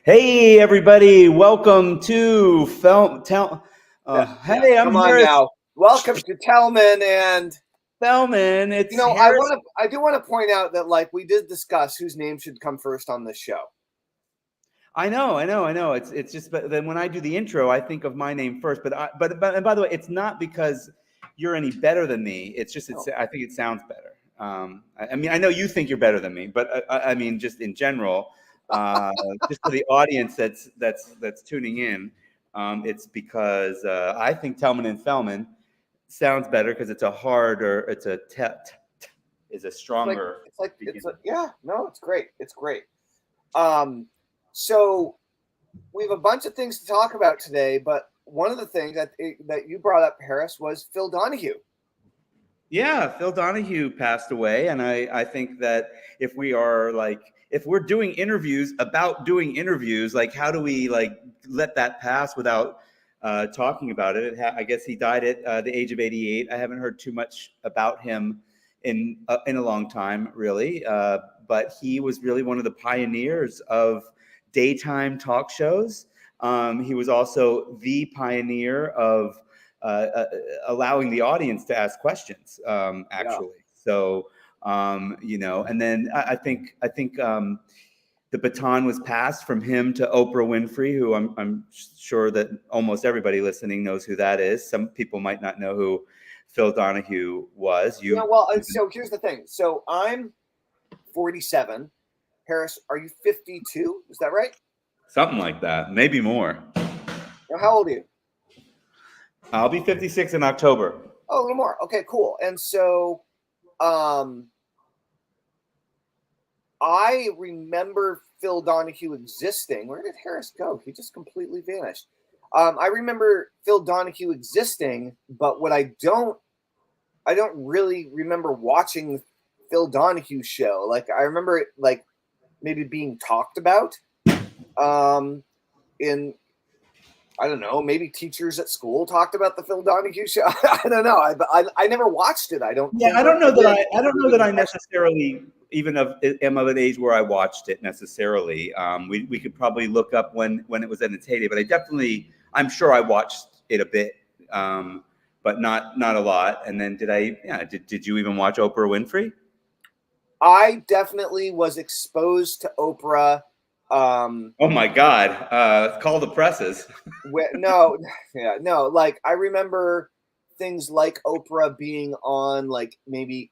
Hey everybody, welcome to Fel Tell. Yeah. Hey, I'm Come on Harris now. Welcome to Tellman, and Fellman. you It's know, Harris. I do want to point out that like we did discuss whose name should come first on this show. I know. It's just, but then when I do the intro, I think of my name first. But and by the way, it's not because you're any better than me. It's just Oh. I think it sounds better. I mean, I know you think you're better than me, but I mean, just in general, just for the audience that's tuning in, it's because I think Tellman and Fellman sounds better because it's a harder, it's a is a stronger beginning. Yeah, no, it's great. It's great. Um, so we have a bunch of things to talk about today, but one of the things that you brought up, Harris, was Phil Donahue. Yeah, Phil Donahue passed away, and I think that if we're doing interviews about doing interviews, like how do we like let that pass without talking about it? I guess he died at the age of 88. I haven't heard too much about him in a long time, really, but he was really one of the pioneers of daytime talk shows. He was also the pioneer of allowing the audience to ask questions, Yeah. actually. So, and then I think the baton was passed from him to Oprah Winfrey, who I'm sure that almost everybody listening knows who that is. Some people might not know who Phil Donahue was. Yeah. Well, so here's the thing. So I'm 47. Harris, are you 52? Is that right? Something like that, maybe more. Now, how old are you? I'll be 56 in October. Oh, a little more. Okay, cool. And so, um, I remember Phil Donahue existing. Where did Harris go? He just completely vanished. I remember Phil Donahue existing, but I don't really remember watching the Phil Donahue show. Like I remember it, like maybe being talked about, in I don't know, maybe teachers at school talked about the Phil Donahue show. I don't know. I never watched it. I don't Yeah, think, or if I did, I don't know that I necessarily even am of an age where I watched it necessarily. We could probably look up when it was in its heyday, but I'm sure I watched it a bit, but not a lot. And then did you even watch Oprah Winfrey? I definitely was exposed to Oprah. Oh my God! Call the presses. No, yeah, no. Like I remember things like Oprah being on, like maybe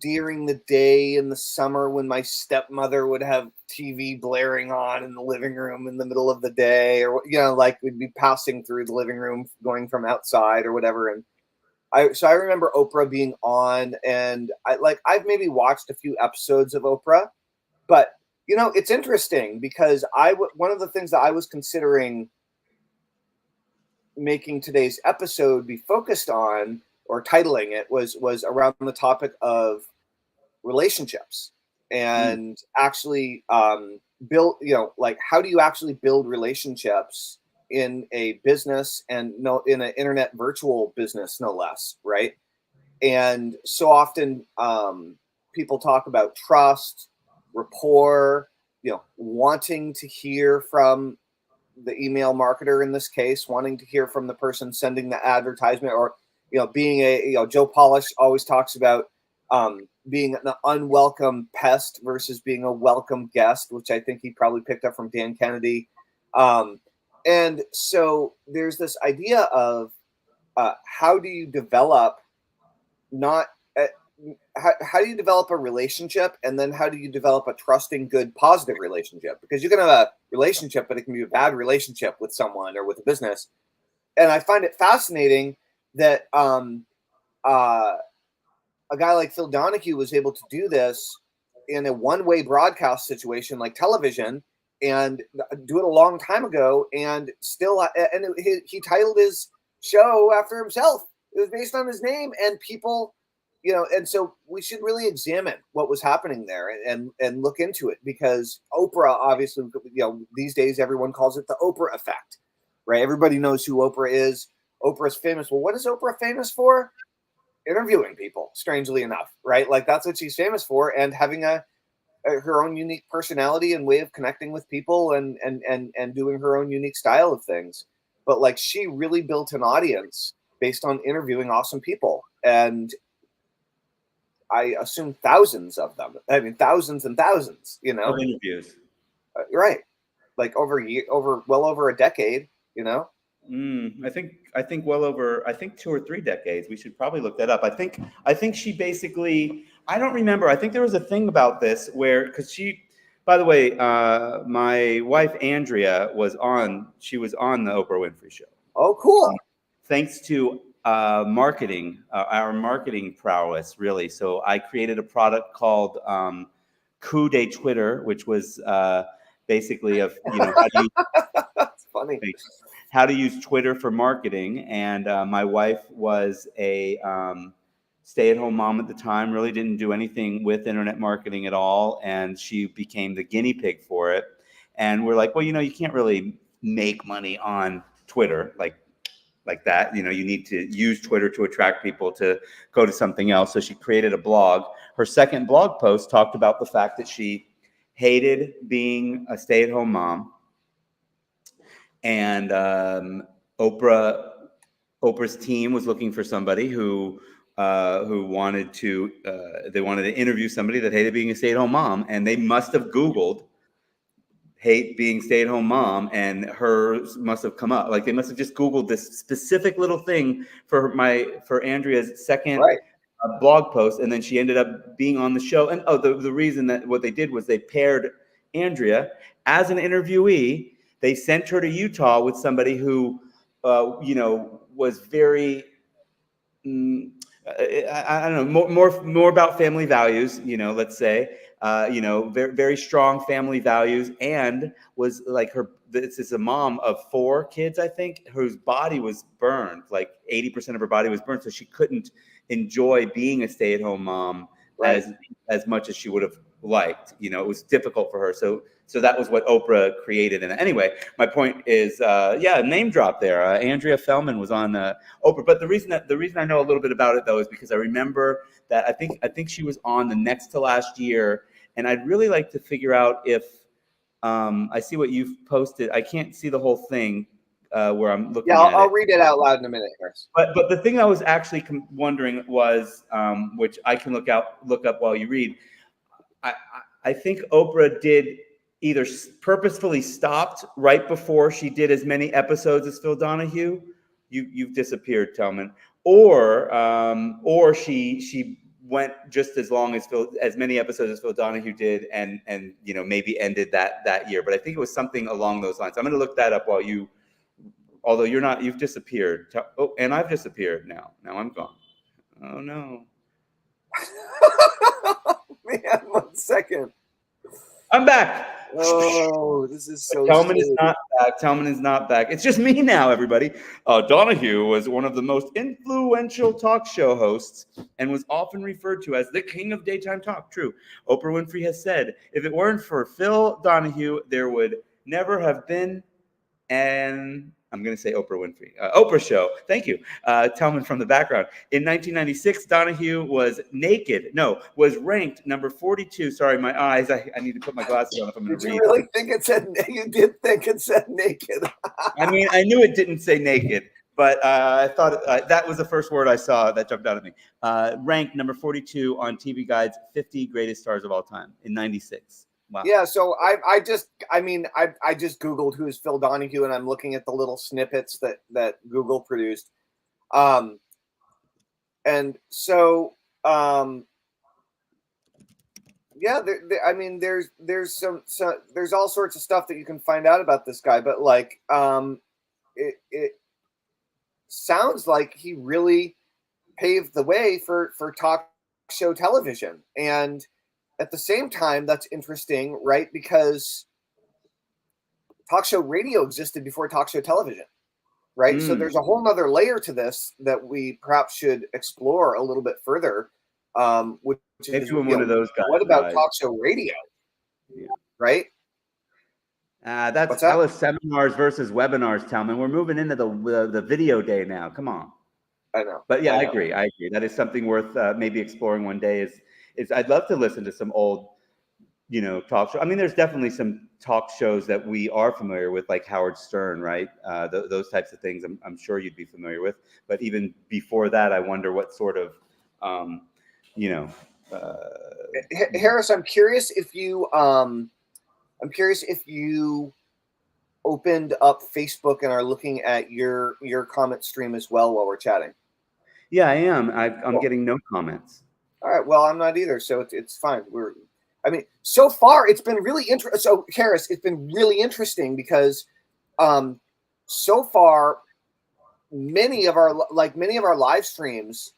during the day in the summer when my stepmother would have TV blaring on in the living room in the middle of the day, or like we'd be passing through the living room going from outside or whatever. And I remember Oprah being on, and I've maybe watched a few episodes of Oprah, but it's interesting because one of the things that I was considering making today's episode be focused on, or titling it, was around the topic of relationships, Mm. and actually build, like how do you actually build relationships in a business, and no, in an internet virtual business, no less, right? And so often people talk about trust, rapport, wanting to hear from the email marketer, in this case, wanting to hear from the person sending the advertisement, or being Joe Polish always talks about being an unwelcome pest versus being a welcome guest, which I think he probably picked up from Dan Kennedy. And so there's this idea of how do you develop not uh, how do you develop a relationship, and then how do you develop a trusting, good, positive relationship? Because you can have a relationship, but it can be a bad relationship with someone or with a business. And I find it fascinating that a guy like Phil Donahue was able to do this in a one-way broadcast situation like television, and do it a long time ago, and still, and he titled his show after himself. It was based on his name, and people, and so we should really examine what was happening there, and look into it, because Oprah, obviously, these days everyone calls it the Oprah effect, right? Everybody knows who Oprah is. Oprah's famous. Well, what is Oprah famous for? Interviewing people, strangely enough, right? Like that's what she's famous for, and having a her own unique personality and way of connecting with people and doing her own unique style of things. But like, she really built an audience based on interviewing awesome people, and I assume thousands of them. I mean, thousands and thousands, you know, of interviews. Right. Like well over a decade, you know. I think well over, I think 2 or 3 decades. We should probably look that up. I think she basically, I don't remember. I think there was a thing about this where, because she, by the way, my wife Andrea she was on the Oprah Winfrey Show. Oh, cool. Thanks to marketing, our marketing prowess, really. So I created a product called Coup de Twitter, which was basically how do you, that's funny. How to use Twitter for marketing. And my wife was a stay-at-home mom at the time, really didn't do anything with internet marketing at all, and she became the guinea pig for it. And we're like, well, you can't really make money on Twitter like that. You need to use Twitter to attract people to go to something else. So she created a blog. Her second blog post talked about the fact that she hated being a stay-at-home mom. And Oprah's team was looking for somebody who wanted to interview somebody that hated being a stay-at-home mom, and they must have Googled hate being stay-at-home mom, and hers must have come up. Like, they must have just Googled this specific little thing for Andrea's second blog post, and then she ended up being on the show. And the reason that what they did was they paired Andrea as an interviewee. They sent her to Utah with somebody who, was very, I don't know, more about family values, let's say, very, very strong family values, and was like this is a mom of 4 kids, I think, whose body was burned, like 80% of her body was burned. So she couldn't enjoy being a stay-at-home mom as much as she would have liked. It was difficult for her. So that was what Oprah created. And anyway, my point is, name drop there. Andrea Fellman was on Oprah. But the reason I know a little bit about it, though, is because I remember that I think she was on the next to last year. And I'd really like to figure out if I see what you've posted. I can't see the whole thing where I'm looking at it. I'll read it out loud in a minute, Chris. But the thing I was actually wondering was, which I can look up while you read. I think Oprah did either purposefully stopped right before she did as many episodes as Phil Donahue. You've disappeared, Tellman, or she went just as long as many episodes as Phil Donahue did, and maybe ended that year. But I think it was something along those lines. I'm going to look that up while you. Although you've disappeared. Oh, and I've disappeared now. Now I'm gone. Oh no. Man, 1 second. I'm back. Oh, this is so. Tellman is not back. Tellman is not back. It's just me now, everybody. Donahue was one of the most influential talk show hosts and was often referred to as the king of daytime talk. True. Oprah Winfrey has said, if it weren't for Phil Donahue, there would never have been an, I'm going to say Oprah Winfrey, Oprah Show. Thank you. Tellman from the background. In 1996, Donahue was ranked number 42. Sorry, my eyes. I need to put my glasses on if I'm going to read. You really think it said, you did think it said naked. I mean, I knew it didn't say naked, but I thought that was the first word I saw that jumped out at me. Ranked number 42 on TV Guide's 50 greatest stars of all time in 96. Wow. Yeah, so I just Googled who's Phil Donahue, and I'm looking at the little snippets that Google produced, and so there's there's all sorts of stuff that you can find out about this guy, but like it sounds like he really paved the way for talk show television. And at the same time, that's interesting, right? Because talk show radio existed before talk show television, right? So there's a whole nother layer to this that we perhaps should explore a little bit further. Which is one of those guys. What about talk show radio? Yeah. Right? That was seminars versus webinars, Tellman. We're moving into the video day now. Come on. I know. But yeah, I agree. That is something worth maybe exploring one day. Is I'd love to listen to some old talk show. I mean, there's definitely some talk shows that we are familiar with, like Howard Stern, right? Those types of things I'm sure you'd be familiar with. But even before that, I wonder what sort of, you know, uh, Harris, I'm curious if you opened up Facebook and are looking at your comment stream as well while we're chatting. Yeah, I am. I'm Cool. getting no comments. All right. Well, I'm not either, so it's fine. So far it's been really interesting. So Harris, it's been really interesting because, so far, many of our live streams,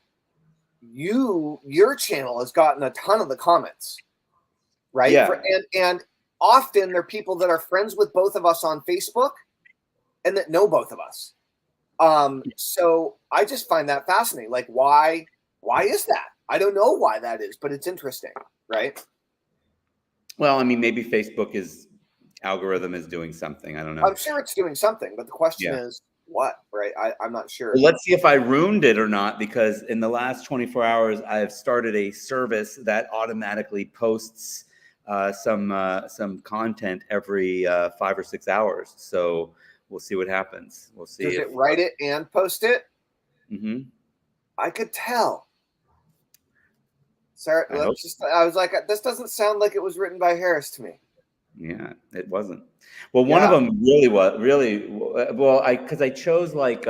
your channel has gotten a ton of the comments, right? Yeah. And often they're people that are friends with both of us on Facebook and that know both of us. So I just find that fascinating. Like, why is that? I don't know why that is, but it's interesting, right? Well, I mean, maybe Facebook algorithm is doing something. I don't know. I'm sure it's doing something, but the question is what, right? I'm not sure. Well, let's see if I ruined it or not, because in the last 24 hours, I've started a service that automatically posts some content every 5 or 6 hours. So we'll see what happens. We'll see. Does it write it and post it? Mm-hmm. I could tell. Sorry, I was like, this doesn't sound like it was written by Harris to me. Yeah, it wasn't. Well, one of them well, because I chose like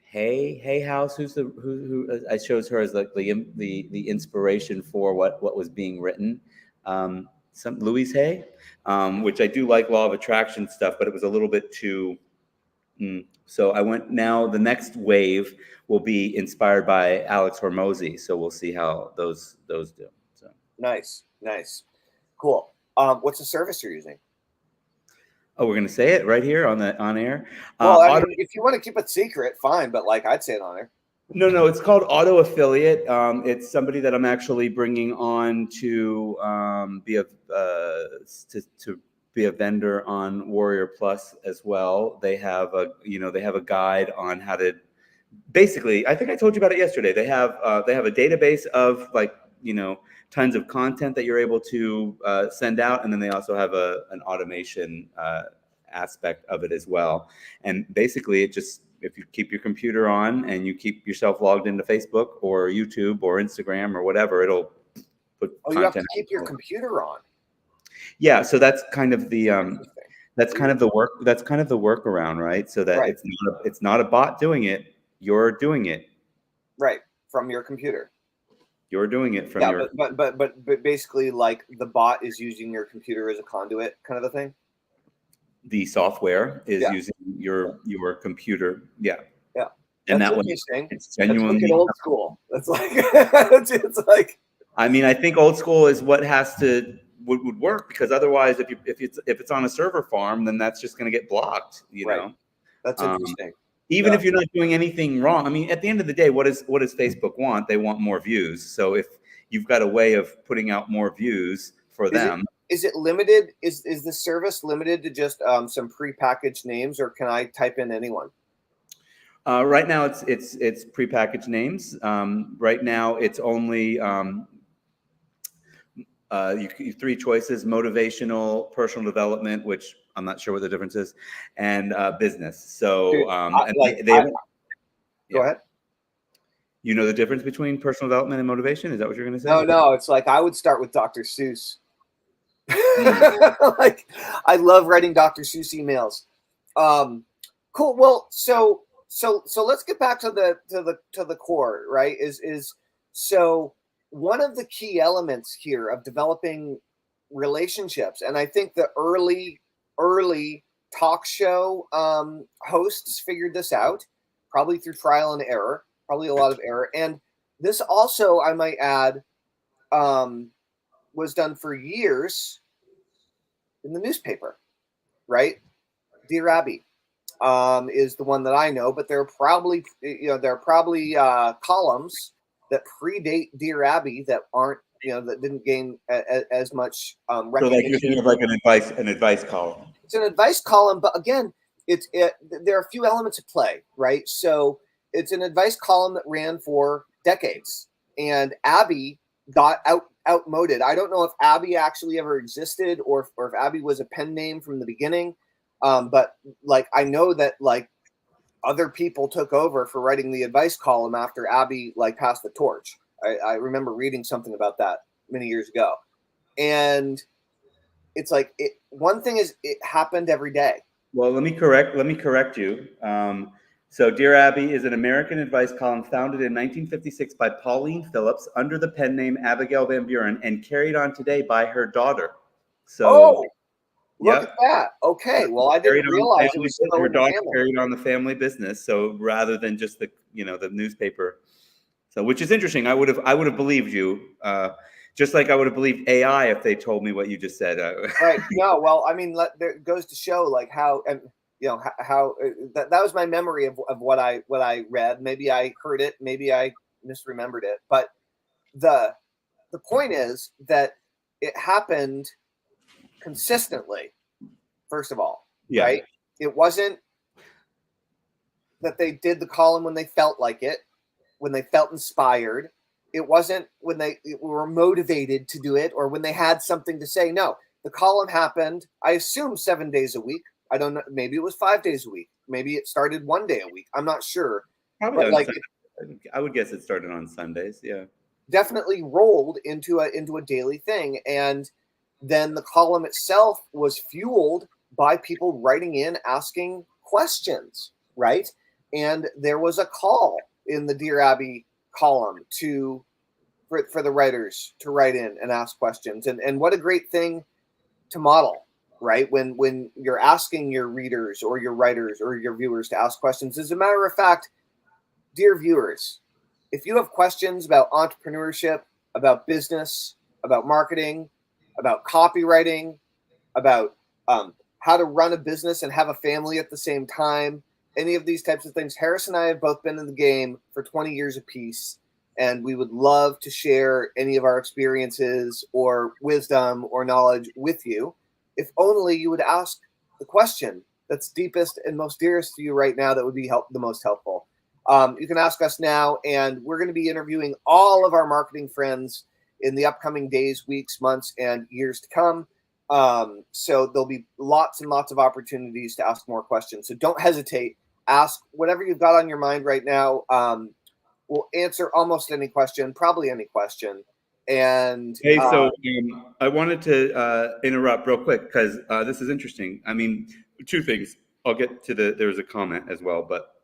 Hey House, who I chose her as like the inspiration for what was being written. Some Louise Hay, which I do like law of attraction stuff, but it was a little bit too. So I went. Now the next wave will be inspired by Alex Hormozy. So we'll see how those do. So nice, cool. What's the service you're using? Oh, we're gonna say it right here on air. Well, I mean, if you want to keep it secret, fine. But like, I'd say it on air. No, it's called Auto Affiliate. It's somebody that I'm actually bringing on to be a vendor on Warrior Plus as well. They have a guide on how to. Basically, I think I told you about it yesterday. They have a database of tons of content that you're able to send out, and then they also have an automation aspect of it as well. And basically, if you keep your computer on and you keep yourself logged into Facebook or YouTube or Instagram or whatever, it'll put content. You have to keep your computer on. Yeah, so that's kind of the workaround, right? So that it's not a bot doing it. You're doing it. Right, from your computer. You're doing it from your. But basically, like, the bot is using your computer as a conduit, kind of a thing. The software is using your computer. Yeah. Yeah. And that's that one, it's genuinely that's old school. That's like it's like. I mean, I think old school is what would work, because otherwise, if it's on a server farm, then that's just going to get blocked. You know. That's interesting. Even if you're not doing anything wrong. I mean, at the end of the day, what does Facebook want? They want more views. So if you've got a way of putting out more views for them. Is it limited? Is the service limited to just some prepackaged names, or can I type in anyone? Right now, it's prepackaged names. Right now, it's only three choices: motivational, personal development, which I'm not sure what the difference is, and business. So, Dude, go ahead. You know the difference between personal development and motivation? Is that what you're going to say? No. It's like I would start with Dr. Seuss. Like, I love writing Dr. Seuss emails. Cool. Well, so let's get back to the core, right? So one of the key elements here of developing relationships, and I think the early talk show hosts figured this out, probably through trial and error, probably a lot of error. And this also, I might add, was done for years in the newspaper, right? Dear Abby is the one that I know, but there are probably columns that predate Dear Abby that aren't, that didn't gain as much recognition. So like you're thinking of like an advice column. It's an advice column, but again, there are a few elements at play, right? So it's an advice column that ran for decades, and Abby got outmoded. I don't know if Abby actually ever existed or if Abby was a pen name from the beginning. But like, I know that like other people took over for writing the advice column after Abby like passed the torch. I remember reading something about that many years ago. And it's like, one thing is it happened every day. Well, let me correct you. So Dear Abby is an American advice column founded in 1956 by Pauline Phillips under the pen name Abigail Van Buren and carried on today by her daughter. So, Oh, look at that. Okay. Well, I didn't realize it was still her in the daughter family. carried on the family business. So rather than just the newspaper. So, which is interesting. I would have believed you, just like I would have believed AI if they told me what you just said. Right. No. Well, I mean, there goes to show like how, and how that was my memory of what I read. Maybe I heard it. Maybe I misremembered it. But the point is that it happened consistently. First of all, Yeah. right? It wasn't that they did the column when they felt like it, when they felt inspired. It wasn't when they were motivated to do it or when they had something to say. No, the column happened, I assume 7 days a week. I don't know. Maybe it was 5 days a week. Maybe it started 1 day a week. I'm not sure. Probably but like I would guess it started on Sundays. Yeah. Definitely rolled into a daily thing. And then the column itself was fueled by people writing in, asking questions, right? And there was a call in the Dear Abby column for the writers to write in and ask questions. And what a great thing to model, right? When you're asking your readers or your writers or your viewers to ask questions. As a matter of fact, dear viewers, if you have questions about entrepreneurship, about business, about marketing, about copywriting, about how to run a business and have a family at the same time, any of these types of things, Harris and I have both been in the game for 20 years apiece, and we would love to share any of our experiences or wisdom or knowledge with you. If only you would ask the question that's deepest and most dearest to you right now, that would be the most helpful. You can ask us now, and we're going to be interviewing all of our marketing friends in the upcoming days, weeks, months, and years to come. So there'll be lots and lots of opportunities to ask more questions. So don't hesitate. Ask whatever you've got on your mind right now. We'll answer almost any question, probably any question. And hey, so I wanted to interrupt real quick because this is interesting. I mean, two things. I'll get to there's a comment as well, but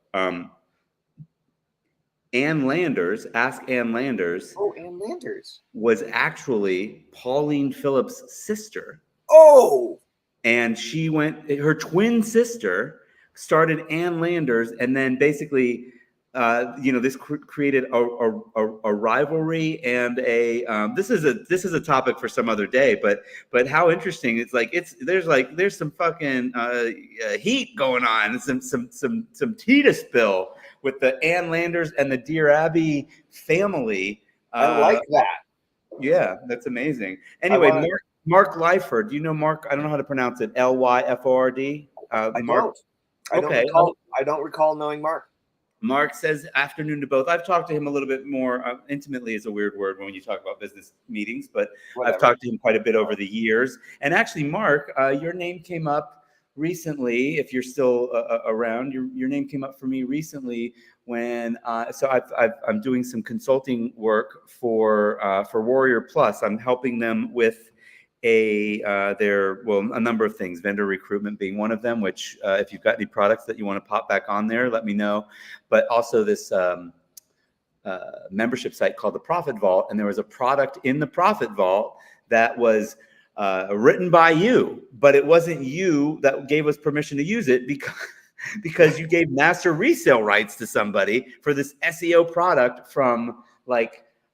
Ann Landers, Ask Ann Landers. Oh, Ann Landers was actually Pauline Phillips' sister. Oh, and her twin sister started Ann Landers, and then basically, this created a rivalry and this is a topic for some other day. But how interesting! It's like there's some fucking heat going on, some tea to spill with the Ann Landers and the Dear Abby family. I like that. Yeah, that's amazing. Anyway, Mark Lyford. Do you know Mark? I don't know how to pronounce it. Lyford. Mark. I don't recall knowing Mark. Mark says, afternoon to both. I've talked to him a little bit more intimately is a weird word when you talk about business meetings, but whatever. I've talked to him quite a bit over the years. And actually, Mark, your name came up recently. If you're still around, your name came up for me recently when I'm doing some consulting work for Warrior Plus. I'm helping them with a number of things, vendor recruitment being one of them, which if you've got any products that you want to pop back on there, let me know. But also this membership site called the Profit Vault. And there was a product in the Profit Vault that was written by you, but it wasn't you that gave us permission to use it because you gave master resale rights to somebody for this SEO product from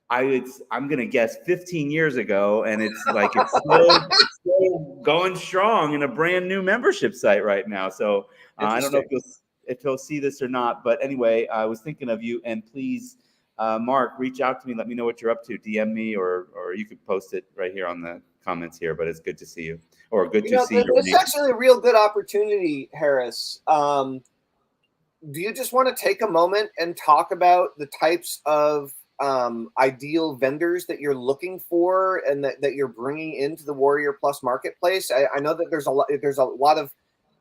I'm gonna guess 15 years ago, and it's still going strong in a brand new membership site right now. So I don't know if you'll see this or not, but anyway, I was thinking of you, and please, Mark, reach out to me. Let me know what you're up to. DM me, or you could post it right here on the comments here. But it's good to see you, or good to see you. It's actually a real good opportunity, Harris. Do you just want to take a moment and talk about the types of ideal vendors that you're looking for and that you're bringing into the Warrior Plus marketplace? I know that there's a lot of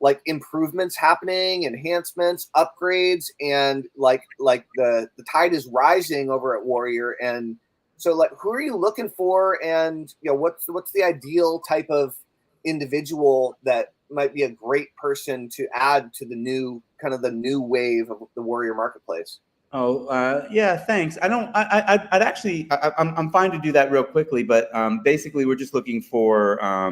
like improvements happening, enhancements, upgrades, and like the tide is rising over at Warrior. And so like, who are you looking for? And what's the ideal type of individual that might be a great person to add to the new wave of the Warrior marketplace? Oh, yeah, thanks. I'd actually, I'm fine to do that real quickly, but basically we're just looking for uh,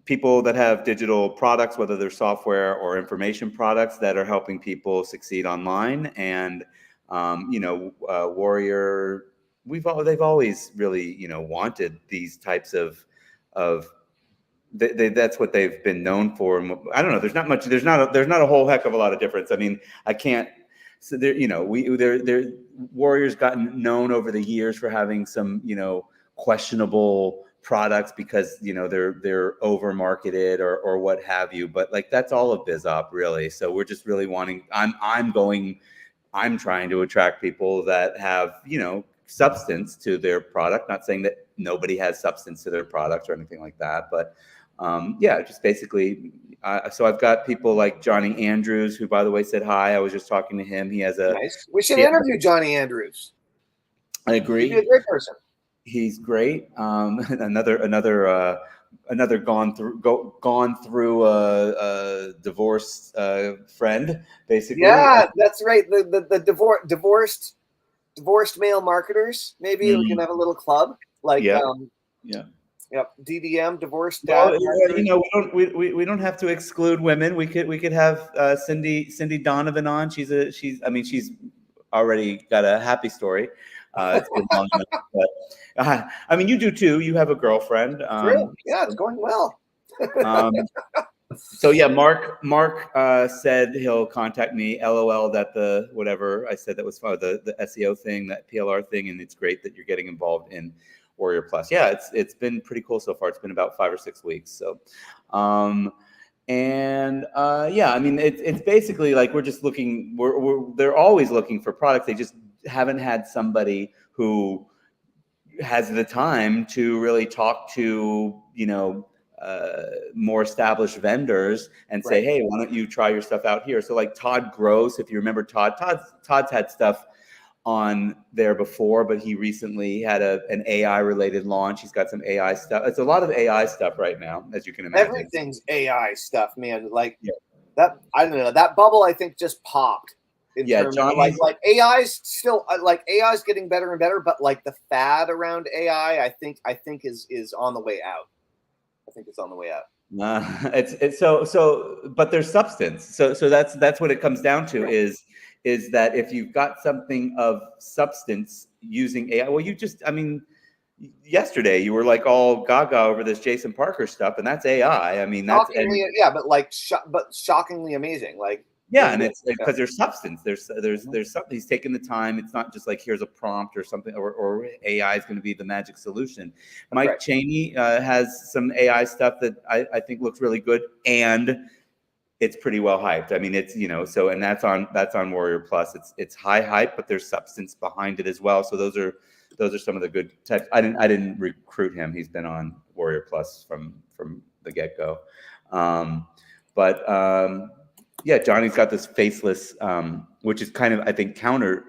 people that have digital products, whether they're software or information products that are helping people succeed online. And, Warrior, they've always really, wanted these types of that's what they've been known for. And I don't know. There's not a whole heck of a lot of difference. I mean, I can't. So there, Warriors gotten known over the years for having some, questionable products because they're over marketed or what have you. But like that's all of BizOp really. So we're just really wanting. I'm trying to attract people that have substance to their product. Not saying that nobody has substance to their products or anything like that, but yeah, just basically. So I've got people like Johnny Andrews, who, by the way, said hi. I was just talking to him. He has a nice. We should interview Johnny Andrews. I agree. He'd be a great person. He's great. Another gone through a divorce friend, basically. Yeah, that's right. The divorced male marketers. Maybe we can have a little club like yeah. Yep, DDM, divorced dad. Well, we don't have to exclude women. We could have Cindy Donovan on. She's already got a happy story. It's been long enough, but I mean, you do too. You have a girlfriend. True. Yeah, it's going well. So yeah, Mark said he'll contact me. LOL that the whatever I said that was fun, the SEO thing, that PLR thing, and it's great that you're getting involved in Warrior Plus. Yeah, it's been pretty cool so far. It's been about 5 or 6 weeks. So, yeah, I mean, it's basically like we're just looking. They're always looking for products. They just haven't had somebody who has the time to really talk to more established vendors and say, hey, why don't you try your stuff out here? So like Todd Gross, if you remember Todd's had stuff on there before, but he recently had an AI related launch. He's got some AI stuff. It's a lot of AI stuff right now, as you can imagine. Everything's AI stuff, man. Like that, I don't know. That bubble, I think, just popped. Johnny, like AI's still like AI's getting better and better, but like the fad around AI, I think is on the way out. I think it's on the way out. It's so, but there's substance. So that's what it comes down to is that if you've got something of substance using AI, well, yesterday you were like all gaga over this Jason Parker stuff, and that's AI. I mean, that's but shockingly amazing. Like, yeah, and it's because there's substance. There's something. He's taking the time. It's not just like here's a prompt or something, or AI is going to be the magic solution. Mike Cheney has some AI stuff that I think looks really good, and it's pretty well hyped. I mean, it's and that's on Warrior Plus. It's high hype, but there's substance behind it as well. So those are some of the good types. I didn't recruit him. He's been on Warrior Plus from the get go, yeah, Johnny's got this faceless, which is kind of, I think,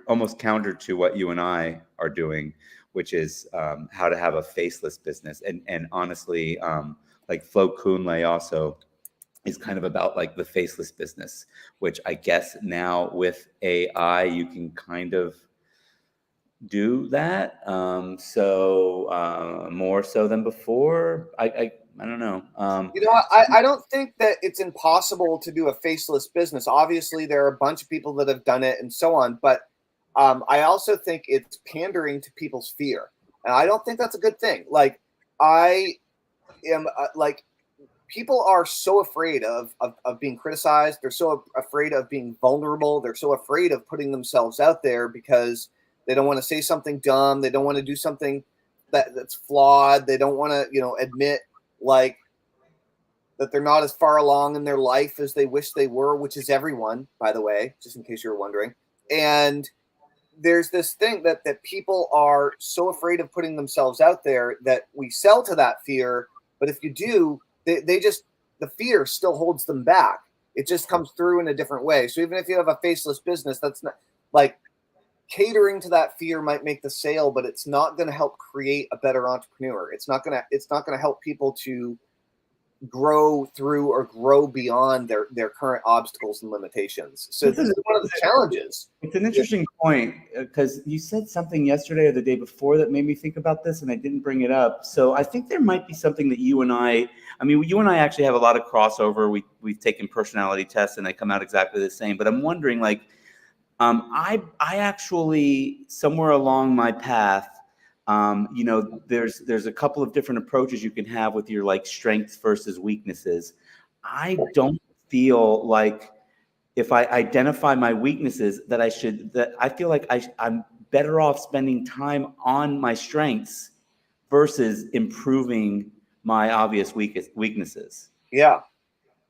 almost counter to what you and I are doing, which is how to have a faceless business. And honestly, like Flo Kunle also is kind of about like the faceless business, which I guess now with AI, you can kind of do that. More so than before. I don't know. I don't think that it's impossible to do a faceless business. Obviously, there are a bunch of people that have done it and so on. But I also think it's pandering to people's fear. And I don't think that's a good thing. Like, I am people are so afraid of being criticized. They're so afraid of being vulnerable. They're so afraid of putting themselves out there because they don't want to say something dumb. They don't want to do something that's flawed. They don't want to, admit like that they're not as far along in their life as they wish they were, which is everyone, by the way, just in case you're wondering. And there's this thing that people are so afraid of putting themselves out there that we sell to that fear. But if you do, they just, the fear still holds them back. It just comes through in a different way. So even if you have a faceless business, that's not like catering to that fear might make the sale, but it's not going to help create a better entrepreneur. It's not going to help people to grow through or grow beyond their current obstacles and limitations. So this is one of the challenges. It's an interesting point because you said something yesterday or the day before that made me think about this, and I didn't bring it up. So I think there might be something that you and I actually have a lot of crossover. We've taken personality tests and they come out exactly the same. But I'm wondering, like, I actually, somewhere along my path, there's a couple of different approaches you can have with your like strengths versus weaknesses. I don't feel like if I identify my weaknesses that I feel like I'm better off spending time on my strengths versus improving my obvious weaknesses. Yeah.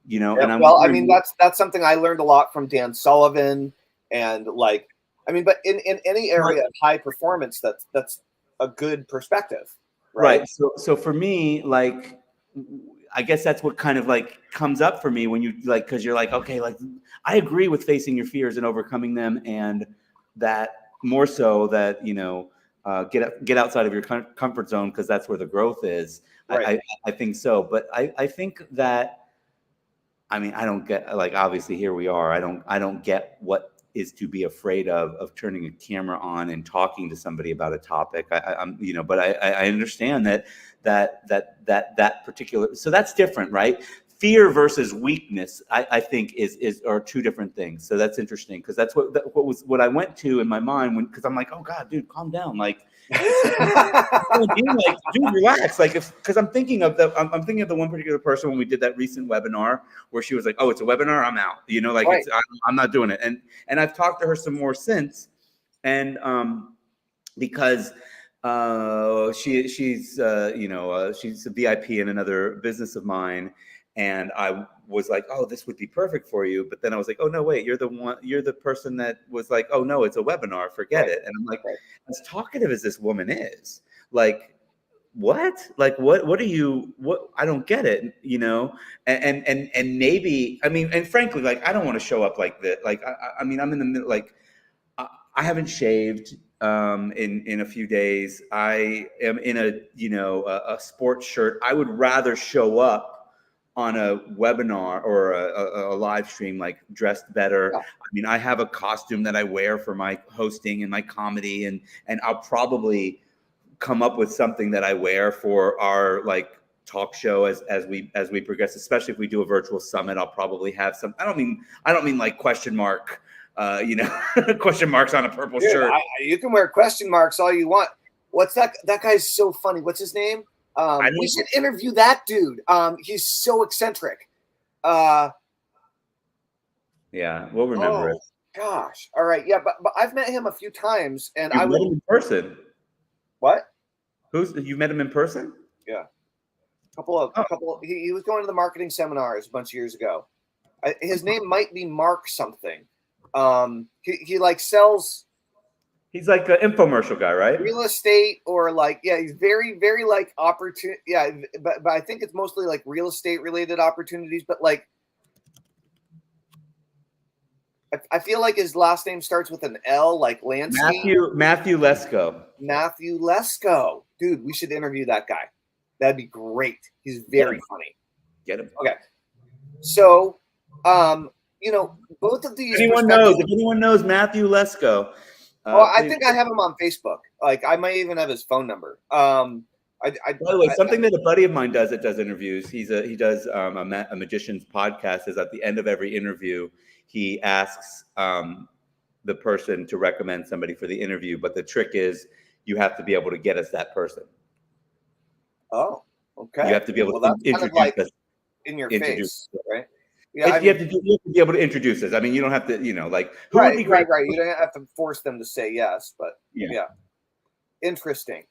And I'm well, I mean, that's something I learned a lot from Dan Sullivan, and like, I mean, but in any area of high performance, that's a good perspective, right? So for me, like, I guess that's what kind of like comes up for me when you like, because you're like, okay, like I agree with facing your fears and overcoming them, and that more so that get outside of your comfort zone because that's where the growth is. Right. I think so, but I think that, I mean, I don't get, like, obviously here we are. I don't get what is to be afraid of turning a camera on and talking to somebody about a topic. I'm but I understand that particular, so that's different, right? Fear versus weakness, I think are two different things. So that's interesting because that's what I went to in my mind because I'm like, oh God, dude, calm down, like. Like, dude, relax. Like, because I'm thinking of the one particular person when we did that recent webinar where she was like, "Oh, it's a webinar. I'm out." Right. I'm not doing it. And I've talked to her some more since, and because she's a VIP in another business of mine, and I was like, oh, this would be perfect for you. But then I was like, oh, no, wait, you're the person that was like, oh, no, it's a webinar. Forget it. And I'm like, as talkative as this woman is, like, what? Like, what are you, what? I don't get it, and maybe, I mean, and frankly, like, I don't want to show up like that. Like, I mean, I'm in the middle, like, I haven't shaved in a few days. I am in a sports shirt. I would rather show up on a webinar or a live stream like dressed better. Yeah. I mean, I have a costume that I wear for my hosting and my comedy, and I'll probably come up with something that I wear for our like talk show as we progress, especially if we do a virtual summit. I'll probably have some, I don't mean like question mark, question marks on a purple shirt. You can wear question marks all you want. What's that guy's so funny. What's his name? We should interview that dude. He's so eccentric. Yeah, we'll remember it. Gosh. All right. Yeah, but I've met him a few times, and You've met him in person. What? You met him in person? Yeah. He was going to the marketing seminars a bunch of years ago. His name might be Mark something. He like sells. He's like an infomercial guy, right? Real estate or like, yeah, he's very, very like opportunity. Yeah, but I think it's mostly like real estate related opportunities. But like, I feel like his last name starts with an L, like landscape. Matthew Lesko. Matthew Lesko, dude, we should interview that guy. That'd be great. He's very funny. Get him. Okay, so both of these. If anyone knows Matthew Lesko. I think I have him on Facebook. Like, I might even have his phone number. By the way, something that a buddy of mine does that does interviews. He does a magician's podcast. Is at the end of every interview, he asks the person to recommend somebody for the interview. But the trick is you have to be able to get us that person. Oh, okay. You have to be able to introduce like us in your face, right? Yeah, you have to be able to introduce us. I mean, you don't have to, like, who right, would be great? Right. You don't have to force them to say yes, but yeah. Interesting.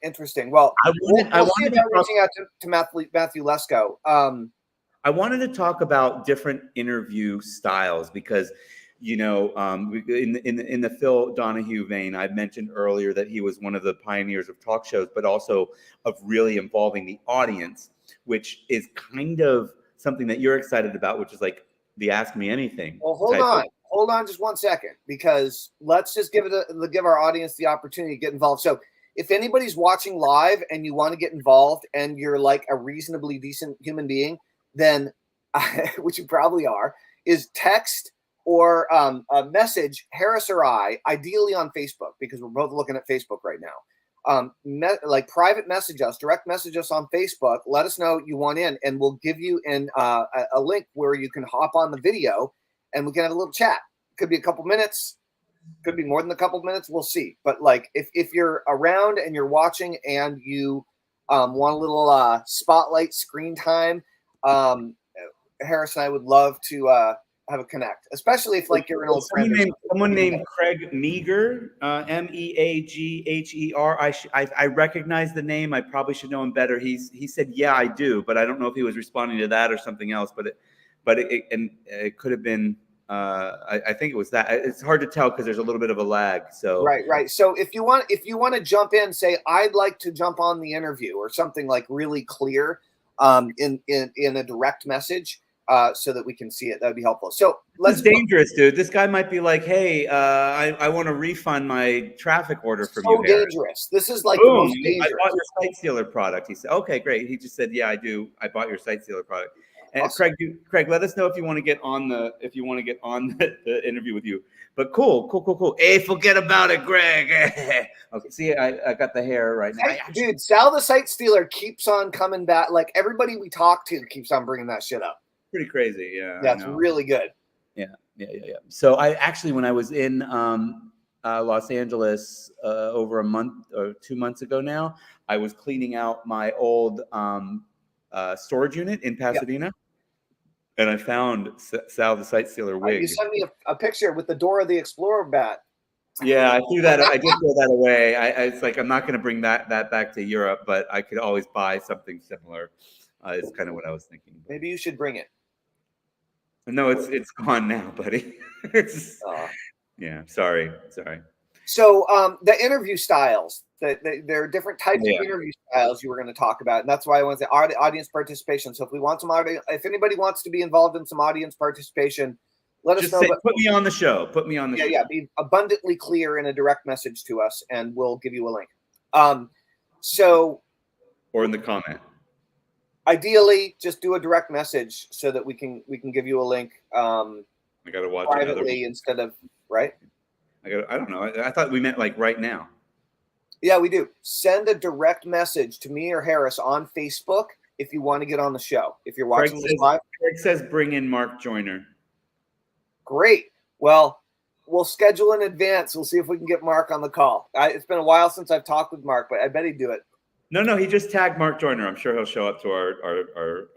Well, we'll see about reaching out to Matthew Lesko. I wanted to talk about different interview styles because in the Phil Donahue vein, I mentioned earlier that he was one of the pioneers of talk shows, but also of really involving the audience, which is kind of something that you're excited about, which is like the Ask Me Anything. Well, hold on just 1 second, because let's just give our audience the opportunity to get involved. So if anybody's watching live and you want to get involved and you're like a reasonably decent human being, then which you probably are, is text or a message Harris or I, ideally on Facebook, because we're both looking at Facebook right now. Like private message us, direct message us on Facebook. Let us know you want in, and we'll give you a link where you can hop on the video and we can have a little chat. Could be a couple minutes, could be more than a couple minutes. We'll see. But like if you're around and you're watching and you want a little spotlight screen time, Harris and I would love to have a connect, especially if like you're an old friend. Someone named Craig Meager, Meagher. I recognize the name. I probably should know him better. He said, "Yeah, I do," but I don't know if he was responding to that or something else. But it could have been. I think it was that. It's hard to tell because there's a little bit of a lag. So right. So if you want to jump in, say I'd like to jump on the interview or something like really clear, in a direct message. So that we can see it. That'd be helpful. So it's dangerous, dude. This guy might be like, "Hey, I want to refund my traffic order from you." So dangerous. This is like Boom, the most dangerous. I bought your Site Stealer product. He said, "Okay, great." He just said, "Yeah, I do. I bought your Site Stealer product." And awesome. Craig, let us know if you want to get on the interview with you. But cool. Hey, forget about it, Greg. Okay, see, I got the hair right now. Hey, dude, Sal the Site Stealer keeps on coming back. Like everybody we talk to keeps on bringing that shit up. Pretty crazy, yeah. That's really good. Yeah. So I actually, when I was in Los Angeles over a month or 2 months ago now, I was cleaning out my old storage unit in Pasadena, and I found Sal the Site Stealer wig. You sent me a picture with the Dora the Explorer bat. Yeah, I threw that. I did throw that away. It's like I'm not going to bring that back to Europe, but I could always buy something similar. It's kind of what I was thinking. Maybe you should bring it. No, it's gone now, buddy. Yeah, sorry. So the interview styles, there are different types of interview styles you were going to talk about, and that's why I want to say audience participation. So if anybody wants to be involved in some audience participation, let us know. Put me on the show. Put me on the show. Yeah, be abundantly clear in a direct message to us, and we'll give you a link. Or in the comment. Ideally, just do a direct message so that we can give you a link. I got to watch privately instead of right. I don't know. I thought we meant like right now. Yeah, we do. Send a direct message to me or Harris on Facebook if you want to get on the show. If you're watching this live. Craig says bring in Mark Joyner. Great. Well, we'll schedule in advance. We'll see if we can get Mark on the call. It's been a while since I've talked with Mark, but I bet he'd do it. No, he just tagged Mark Joyner. I'm sure he'll show up to our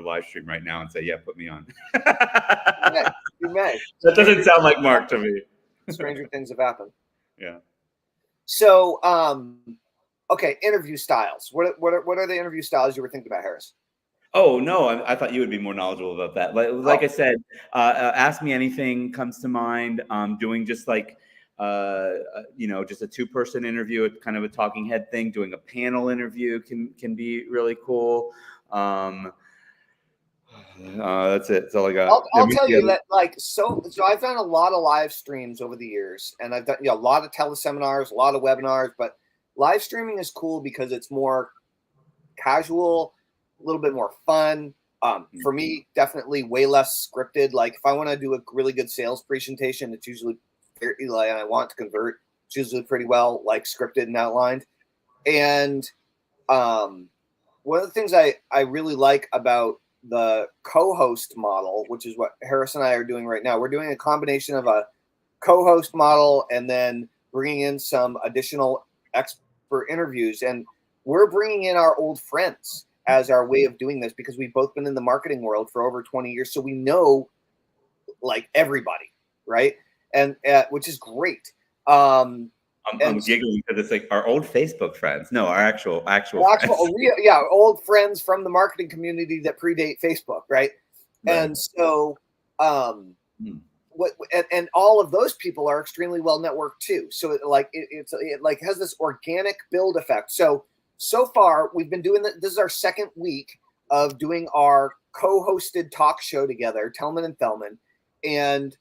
live stream right now and say, "Yeah, put me on." You may. That doesn't sound like Mark to me. Stranger things have happened. Yeah. So, okay, interview styles. What are the interview styles you were thinking about, Harris? Oh no, I thought you would be more knowledgeable about that. Like I said, Ask Me Anything comes to mind. Doing just like. Just a 2-person interview, kind of a talking head thing. Doing a panel interview can be really cool. That's it. That's all I got. I'll tell you that, so I've done a lot of live streams over the years, and I've done a lot of teleseminars, a lot of webinars. But live streaming is cool because it's more casual, a little bit more fun. For me, definitely way less scripted. Like if I want to do a really good sales presentation, it's usually and I want to convert, it's usually pretty well scripted and outlined. And one of the things I really like about the co-host model, which is what Harris and I are doing right now, we're doing a combination of a co-host model and then bringing in some additional expert interviews. And we're bringing in our old friends as our way of doing this because we've both been in the marketing world for over 20 years. So we know everybody, right? And which is great. I'm giggling because it's like our old Facebook friends. No, our actual friends. Old friends from the marketing community that predate Facebook, right? And so and all of those people are extremely well networked too. So it like has this organic build effect. So far we've been doing this is our second week of doing our co-hosted talk show together, Tellman and Fellman, and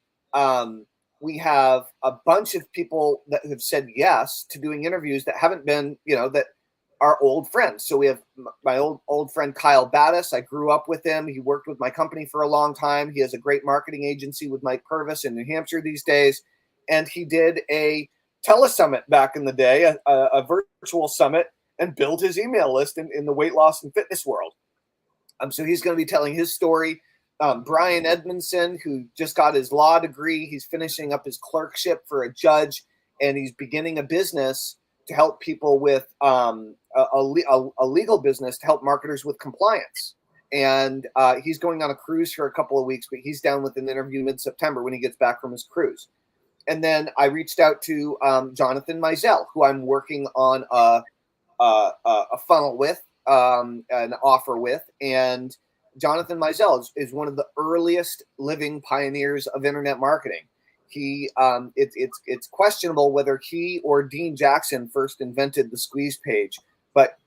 we have a bunch of people that have said yes to doing interviews that haven't been, that are old friends. So we have my old friend Kyle Battis. I grew up with him. He worked with my company for a long time. He has a great marketing agency with Mike Purvis in New Hampshire these days. And he did a telesummit back in the day, a virtual summit, and built his email list in the weight loss and fitness world. So he's going to be telling his story. Brian Edmondson, who just got his law degree, he's finishing up his clerkship for a judge, and he's beginning a business to help people with a legal business to help marketers with compliance. And he's going on a cruise for a couple of weeks, but he's down with an interview mid-September when he gets back from his cruise. And then I reached out to Jonathan Mizell, who I'm working on a funnel with, an offer with. And Jonathan Mizell is one of the earliest living pioneers of internet marketing. It's questionable whether he or Dean Jackson first invented the squeeze page, but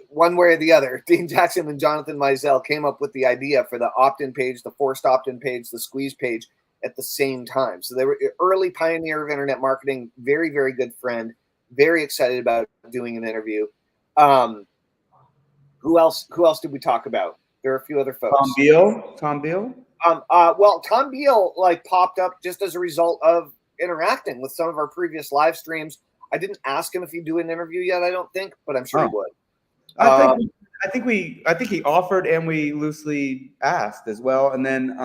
one way or the other, Dean Jackson and Jonathan Mizell came up with the idea for the opt-in page, the forced opt-in page, the squeeze page at the same time. So they were early pioneer of internet marketing, very, very good friend, very excited about doing an interview. Who else did we talk about? There are a few other folks. Tom Beal. Well, Tom Beal popped up just as a result of interacting with some of our previous live streams. I didn't ask him if he'd do an interview yet, I don't think, but I'm sure he would. I think he offered, and we loosely asked as well. And then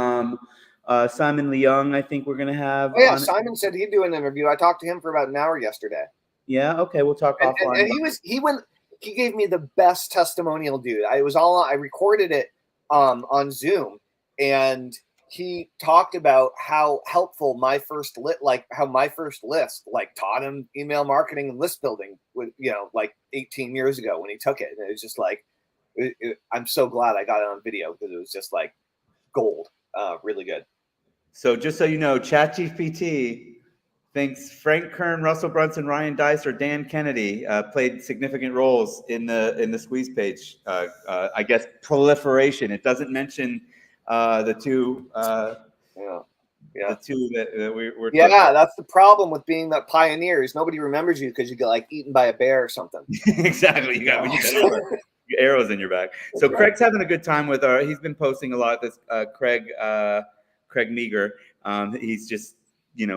Simon Leung, I think we're gonna have. Oh yeah, Simon said he'd do an interview. I talked to him for about an hour yesterday. Yeah, okay, we'll talk offline. And he gave me the best testimonial, dude. I recorded it on Zoom, and he talked about how helpful my first list taught him email marketing and list building with 18 years ago when he took it. And it was just I'm so glad I got it on video because it was just like gold. Really good. So just so you know, ChatGPT thinks Frank Kern, Russell Brunson, Ryan Dice, or Dan Kennedy played significant roles in the squeeze page. I guess proliferation. It doesn't mention the two. The two that we're. Yeah, that's the problem with being that pioneer is nobody remembers you because you get eaten by a bear or something. Exactly. You got arrows in your back. So Craig's having a good time with he's been posting a lot. This Craig Meager. He's just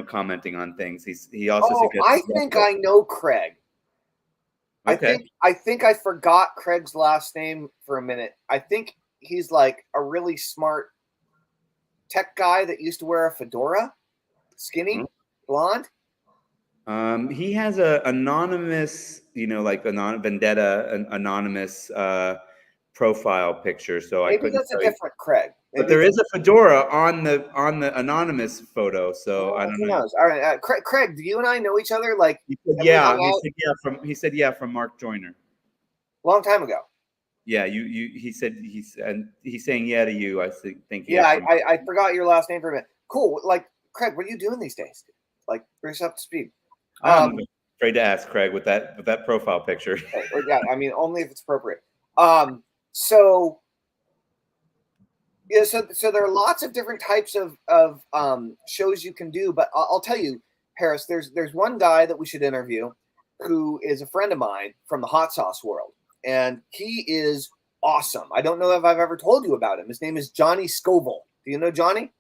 commenting on things. He also suggests. I think I know Craig. Okay. I think I forgot Craig's last name for a minute. I think he's a really smart tech guy that used to wear a fedora, skinny, blonde. He has a anonymous, vendetta, an anonymous profile picture. So maybe that's a different Craig. But there is a fedora on the anonymous photo, so I don't know. Who knows? All right, Craig, do you and I know each other? He said yeah from Mark Joyner. Long time ago. Yeah, he said he's saying yeah to you. I think. Yeah, I forgot your last name for a minute. Cool. Craig, what are you doing these days? Bring us up to speed. I'm afraid to ask Craig with that profile picture. Yeah, only if it's appropriate. So there are lots of different types of shows you can do, but I'll tell you, Harris, there's one guy that we should interview who is a friend of mine from the hot sauce world, and he is awesome. I don't know if I've ever told you about him. His name is Johnny Scoville. Do you know Johnny?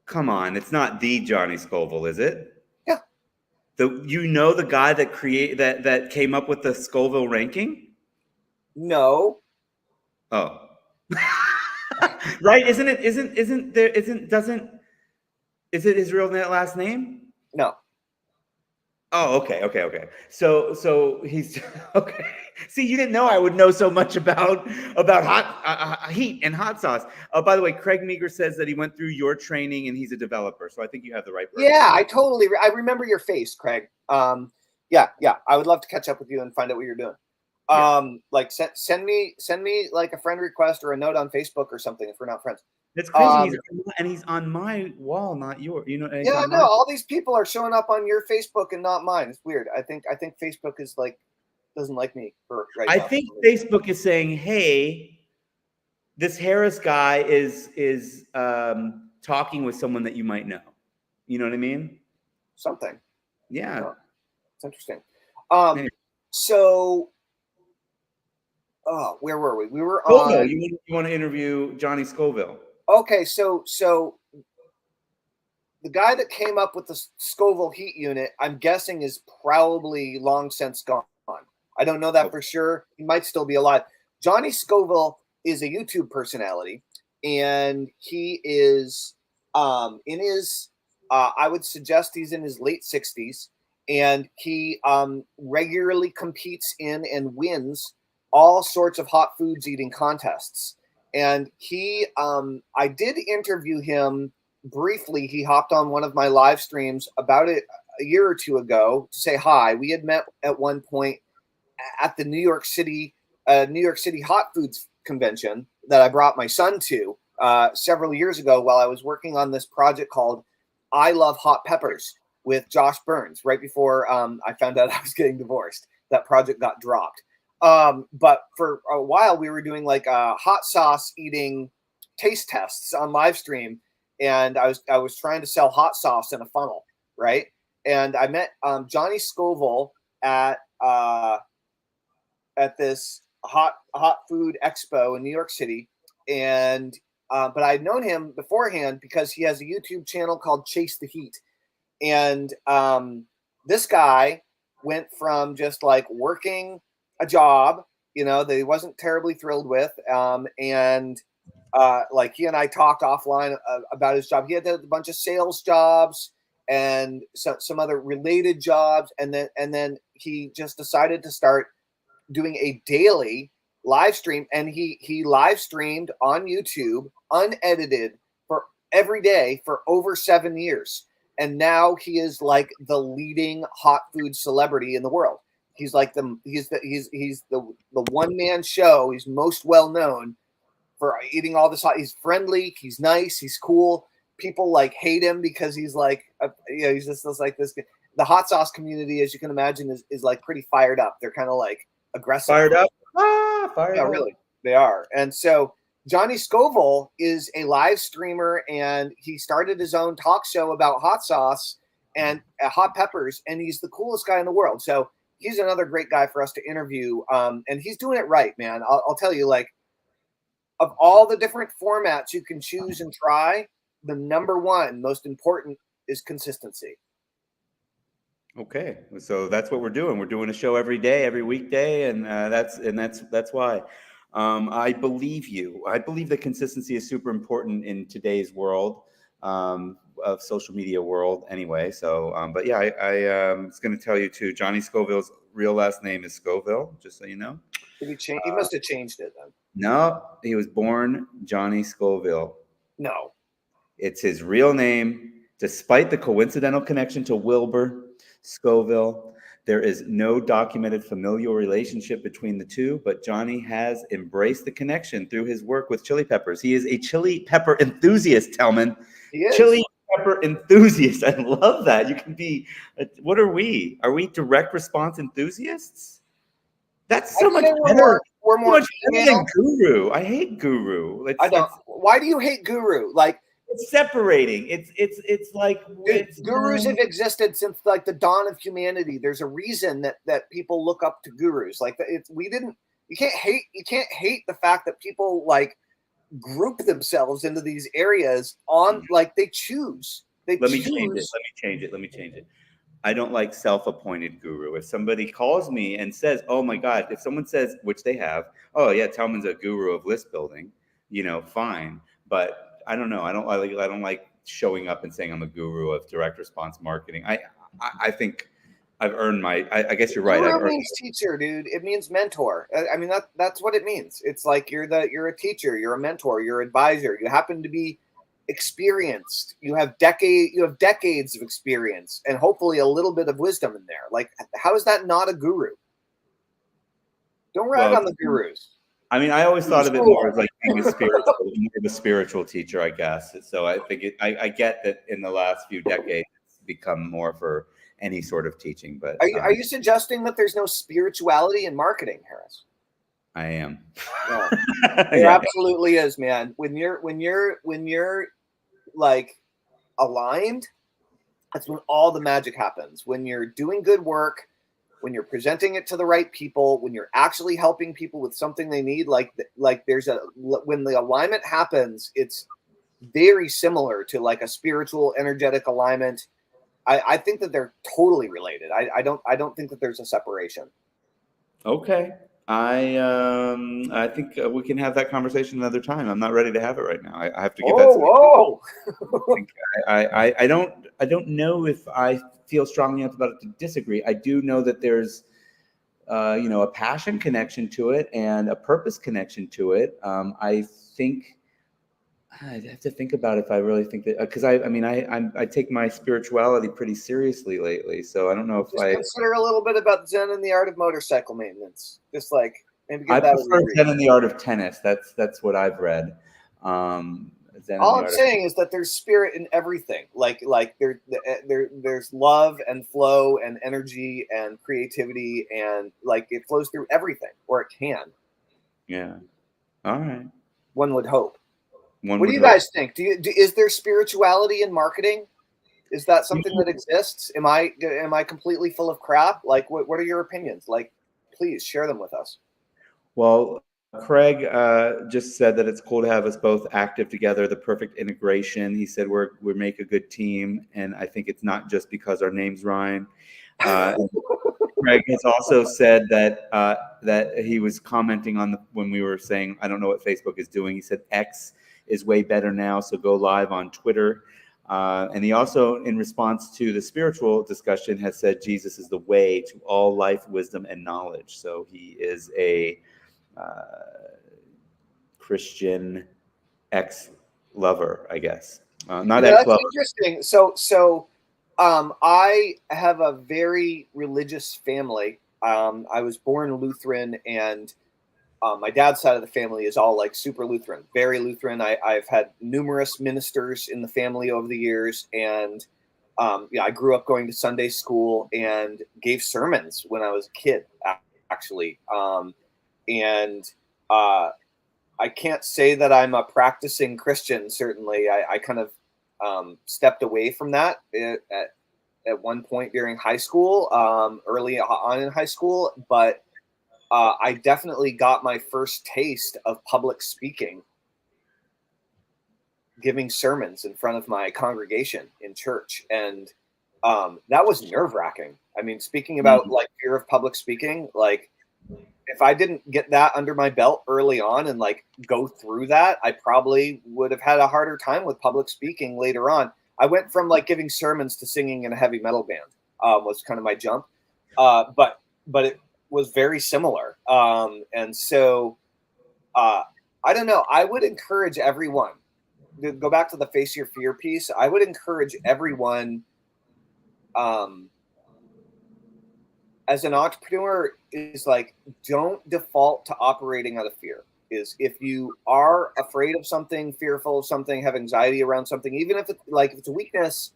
Come on, it's not the Johnny Scoville, is it? Yeah. The guy that came up with the Scoville ranking? No. Oh. Right? Is it his real last name? No. Oh, okay. So he's okay. See, you didn't know I would know so much about hot heat and hot sauce. Oh, by the way, Craig Meager says that he went through your training and he's a developer. So I think you have the right person. Yeah, I remember your face, Craig. Yeah. I would love to catch up with you and find out what you're doing. Send me a friend request or a note on Facebook or something if we're not friends. It's crazy. He's on my wall, not yours. You know, he's Yeah, on no, my. all these people are showing up on your Facebook and not mine. It's weird. I think Facebook is like doesn't like me for right I now. think Facebook is saying, "Hey, this Harris guy is talking with someone that you might know." You know what I mean? Something. Yeah. Oh, it's interesting. Anyway. So, oh, where were we? We were Scoville, on. you want to interview Johnny Scoville? Okay, so the guy that came up with the Scoville heat unit, I'm guessing, is probably long since gone. I don't know that for sure. He might still be alive. Johnny Scoville is a YouTube personality, and he is in his. I would suggest he's in his late 60s, and he regularly competes in and wins all sorts of hot foods eating contests. And he, I did interview him briefly. He hopped on one of my live streams about a year or two ago to say hi. We had met at one point at the New York City hot foods convention that I brought my son to several years ago while I was working on this project called I Love Hot Peppers with Josh Burns right before I found out I was getting divorced. That project got dropped. But for a while we were doing like hot sauce eating taste tests on live stream, and I was trying to sell hot sauce in a funnel, right? And I met Johnny Scoville at this hot food expo in New York City, and but I'd known him beforehand because he has a YouTube channel called Chase the Heat, and this guy went from just like working a job, that he wasn't terribly thrilled with, and like he and I talked offline about his job. He had a bunch of sales jobs and some other related jobs, and then he just decided to start doing a daily live stream, and he live streamed on YouTube unedited for every day for over 7 years, and now he is like the leading hot food celebrity in the world. He's like he's the one man show. He's most well known for eating all this hot. He's friendly, he's nice, he's cool. People like hate him because he's like he's just like this. The hot sauce community, as you can imagine, is like pretty fired up. They're kind of like aggressive. Fired up. Yeah, really, they are. And so Johnny Scoville is a live streamer, and he started his own talk show about hot sauce and hot peppers, and he's the coolest guy in the world. So he's another great guy for us to interview, and he's doing it right, man. I'll tell you, like, of all the different formats you can choose and try, the number one most important is consistency. Okay, so that's what we're doing. We're doing a show every day, every weekday, and that's why. I believe you. I believe that consistency is super important in today's world of social media world. Anyway, so but yeah, I was going to tell you too. Johnny Scoville's real last name is Scoville, just so you know. Did he change? He must have changed it then. No, he was born Johnny Scoville. No, it's his real name, despite the coincidental connection to Wilbur Scoville. There is no documented familial relationship between the two, but Johnny has embraced the connection through his work with chili peppers. He is a chili pepper enthusiast, Tellman. He is. Chili pepper enthusiast. I love that. You can be, what are we? Are we direct response enthusiasts? That's so much better. We're more better than Guru. I hate Guru. I don't. Why do you hate Guru? Like, it's separating. It's like gurus have existed since like the dawn of humanity. There's a reason that people look up to gurus. Like you can't hate the fact that people like group themselves into these areas on like they choose. Let me change it. I don't like self-appointed guru. If somebody calls me and says, "Oh my God," if someone says, which they have, "Oh yeah, Tellman's a guru of list building," fine. But I don't know. I don't like showing up and saying I'm a guru of direct response marketing. I think I've earned my. I guess you're right. Guru means teacher, dude. It means mentor. I mean that's what it means. It's like you're a teacher, you're a mentor, you're an advisor. You happen to be experienced. You have decades of experience, and hopefully a little bit of wisdom in there. Like, how is that not a guru? Don't rag on the gurus. I mean, I always thought of it more as like being a spiritual, more of a spiritual teacher, I guess. So I think I get that in the last few decades, it's become more for any sort of teaching. But Are you suggesting that there's no spirituality in marketing, Harris? I am. Yeah, there absolutely is, man. When you're like aligned, that's when all the magic happens. When you're doing good work, when you're presenting it to the right people, when you're actually helping people with something they need, like when the alignment happens, it's very similar to like a spiritual energetic alignment. I think that they're totally related. I don't think that there's a separation. Okay. I think we can have that conversation another time. I'm not ready to have it right now. I have to get that. Whoa! I don't know if I feel strongly enough about it to disagree. I do know that there's a passion connection to it and a purpose connection to it. I think I'd have to think about if I really think that, because I take my spirituality pretty seriously lately. So I don't know if just consider a little bit about Zen and the art of motorcycle maintenance. Just like maybe get I that. prefer Zen and the art of tennis. That's what I've read. All I'm saying is that there's spirit in everything. Like there's love and flow and energy and creativity, and like it flows through everything, or it can. Yeah. All right. One would hope. What do you guys think? Is there spirituality in marketing? Is that something that exists? Am I completely full of crap? Like, what are your opinions? Like, please share them with us. Well, Craig just said that it's cool to have us both active together, the perfect integration. He said we make a good team, and I think it's not just because our names rhyme. Craig has also said that he was commenting on when we were saying, I don't know what Facebook is doing. He said X is way better now, so go live on Twitter. And he also, in response to the spiritual discussion, has said Jesus is the way to all life, wisdom, and knowledge. So he is a Christian ex-lover, I guess. Not ex-lover. That's interesting. So I have a very religious family. I was born Lutheran, and my dad's side of the family is all like super Lutheran, very Lutheran. I've had numerous ministers in the family over the years, and I grew up going to Sunday school and gave sermons when I was a kid, actually. I can't say that I'm a practicing Christian. Certainly, I kind of stepped away from that at one point during high school, early on in high school, but I definitely got my first taste of public speaking, giving sermons in front of my congregation in church. And that was nerve-wracking. I mean, speaking about like fear of public speaking, like if I didn't get that under my belt early on and like go through that, I probably would have had a harder time with public speaking later on. I went from like giving sermons to singing in a heavy metal band, was kind of my jump. But it was very similar. And so I don't know. I would encourage everyone to go back to the face your fear piece. I would encourage everyone as an entrepreneur is like, don't default to operating out of fear. Is if you are afraid of something, fearful of something, have anxiety around something, even if it's a weakness,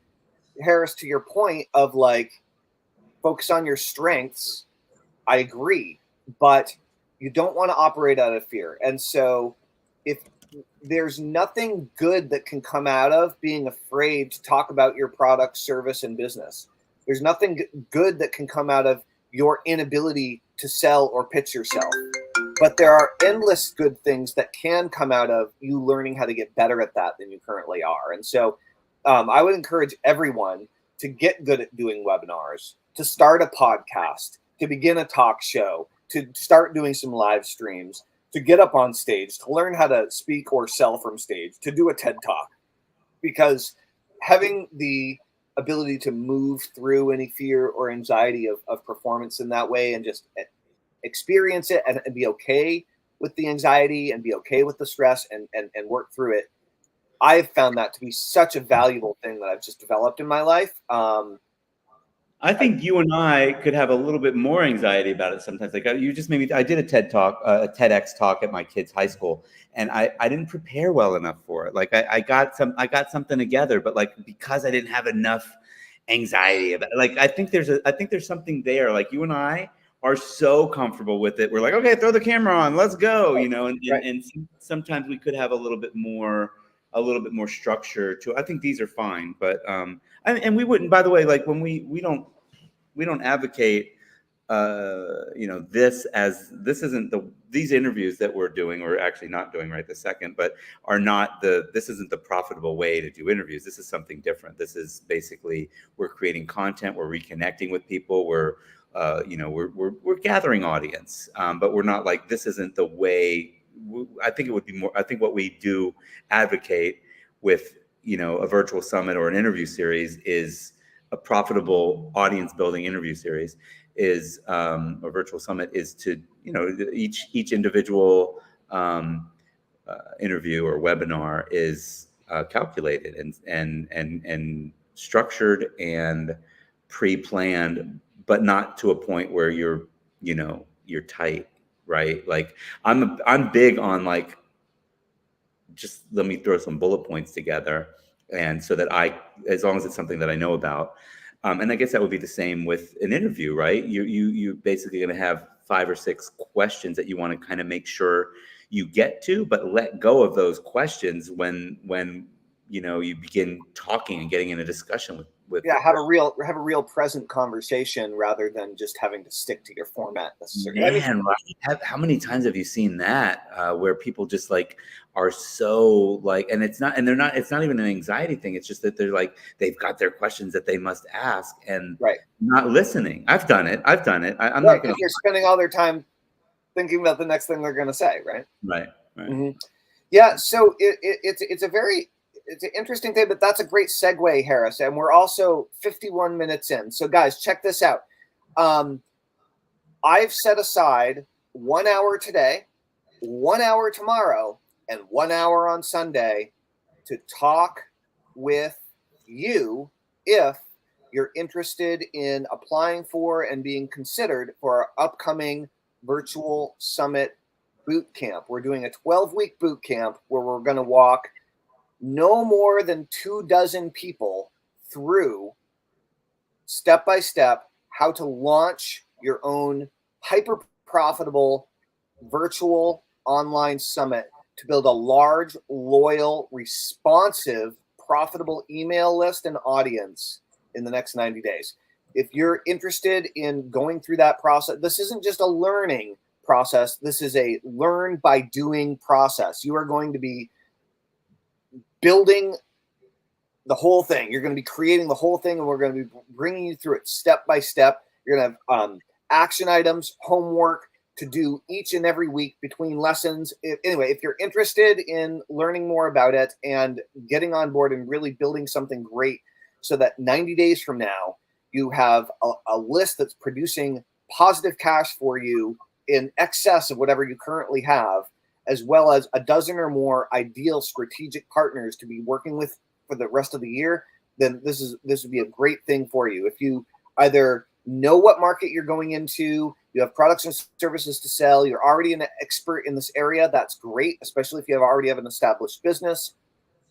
Harris, to your point of like, focus on your strengths. I agree, but you don't want to operate out of fear. And so if there's nothing good that can come out of being afraid to talk about your product, service, and business, there's nothing good that can come out of your inability to sell or pitch yourself. But there are endless good things that can come out of you learning how to get better at that than you currently are. And so I would encourage everyone to get good at doing webinars, to start a podcast, to begin a talk show, to start doing some live streams, to get up on stage, to learn how to speak or sell from stage, to do a TED Talk. Because having the ability to move through any fear or anxiety of performance in that way and just experience it and be okay with the anxiety and be okay with the stress and work through it. I've found that to be such a valuable thing that I've just developed in my life. I think you and I could have a little bit more anxiety about it sometimes. Like you just made me. I did a TED talk, a TEDx talk at my kid's high school, and I didn't prepare well enough for it. Like I got something together, but like because I didn't have enough anxiety about it, like I think there's something there. Like you and I are so comfortable with it. We're like, okay, throw the camera on, let's go, you know. And sometimes we could have a little bit more structure to it. I think these are fine, but and we wouldn't, by the way, like when we don't advocate you know, this isn't these interviews that we're doing, or actually not doing right this second, but this isn't the profitable way to do interviews. This is something different. This is basically, we're creating content, we're reconnecting with people, we're you know, we're gathering audience, but we're not like, this isn't the way. I think it would be more, I think what we do advocate with, you know, a virtual summit or an interview series is a profitable audience building interview series is a virtual summit is to, you know, each individual interview or webinar is calculated and structured and pre-planned, but not to a point where you're, you know, you're tight, right? Like I'm big on like, just let me throw some bullet points together, and so that as long as it's something that I know about, and I guess that would be the same with an interview, right? You basically going to have 5 or 6 questions that you want to kind of make sure you get to, but let go of those questions when you know, you begin talking and getting in a discussion with have a real present conversation rather than just having to stick to your format necessarily. Man, how many times have you seen that where people just like are so like, and it's not even an anxiety thing. It's just that they're like, they've got their questions that they must ask and not listening. I've done it. I'm not going to. They're spending all their time thinking about the next thing they're going to say. Right. Mm-hmm. Yeah. So it's an interesting thing, but that's a great segue, Harris. And we're also 51 minutes in. So guys, check this out. I've set aside 1 hour today, 1 hour tomorrow, and 1 hour on Sunday to talk with you if you're interested in applying for and being considered for our upcoming virtual summit boot camp. We're doing a 12-week boot camp where we're going to walk no more than 24 people through step by step how to launch your own hyper profitable virtual online summit to build a large, loyal, responsive, profitable email list and audience in the next 90 days. If you're interested in going through that process, this isn't just a learning process. This is a learn by doing process. You are going to be building the whole thing. You're going to be creating the whole thing, and we're going to be bringing you through it step by step. You're going to have action items, homework to do each and every week between lessons. Anyway, if you're interested in learning more about it and getting on board and really building something great so that 90 days from now, you have a list that's producing positive cash for you in excess of whatever you currently have, as well as a dozen or more ideal strategic partners to be working with for the rest of the year, then this would be a great thing for you. If you either know what market you're going into, you have products and services to sell, you're already an expert in this area, that's great, especially if you already have an established business,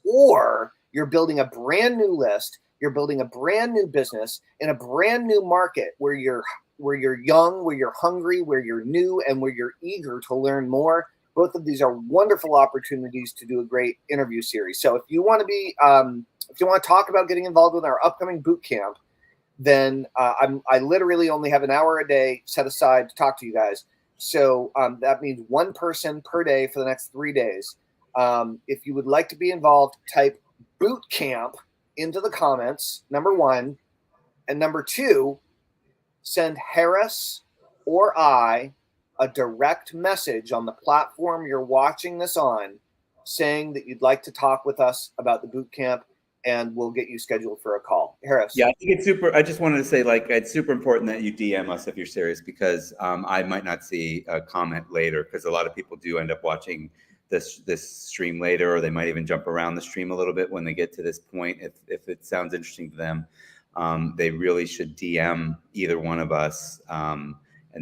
or you're building a brand new list, you're building a brand new business in a brand new market where you're young, where you're hungry, where you're new, and where you're eager to learn more. Both of these are wonderful opportunities to do a great interview series. So if you want to talk about getting involved with our upcoming boot camp, then I literally only have an hour a day set aside to talk to you guys. So that means one person per day for the next 3 days. If you would like to be involved, type boot camp into the comments, number 1. And number 2, send Harris or I a direct message on the platform you're watching this on saying that you'd like to talk with us about the boot camp, and we'll get you scheduled for a call. Harris. Yeah, I think it's super. I just wanted to say, like, it's super important that you DM us if you're serious, because I might not see a comment later, because a lot of people do end up watching this stream later, or they might even jump around the stream a little bit when they get to this point if it sounds interesting to them. they really should DM either one of us, and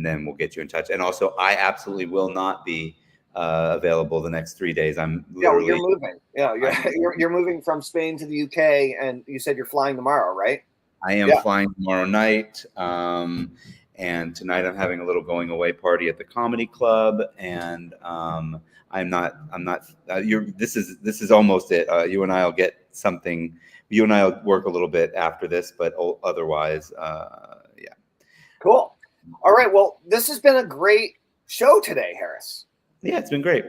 then we'll get you in touch. And also, I absolutely will not be available the next 3 days. I'm literally. Yeah, you're moving. Yeah, you're moving from Spain to the UK, and you said you're flying tomorrow, right? I am flying tomorrow night, and tonight I'm having a little going away party at the comedy club, and I'm not. This is almost it. You and I'll get something. You and I'll work a little bit after this, but otherwise, yeah. Cool. All right. Well, this has been a great show today, Harris. Yeah, it's been great.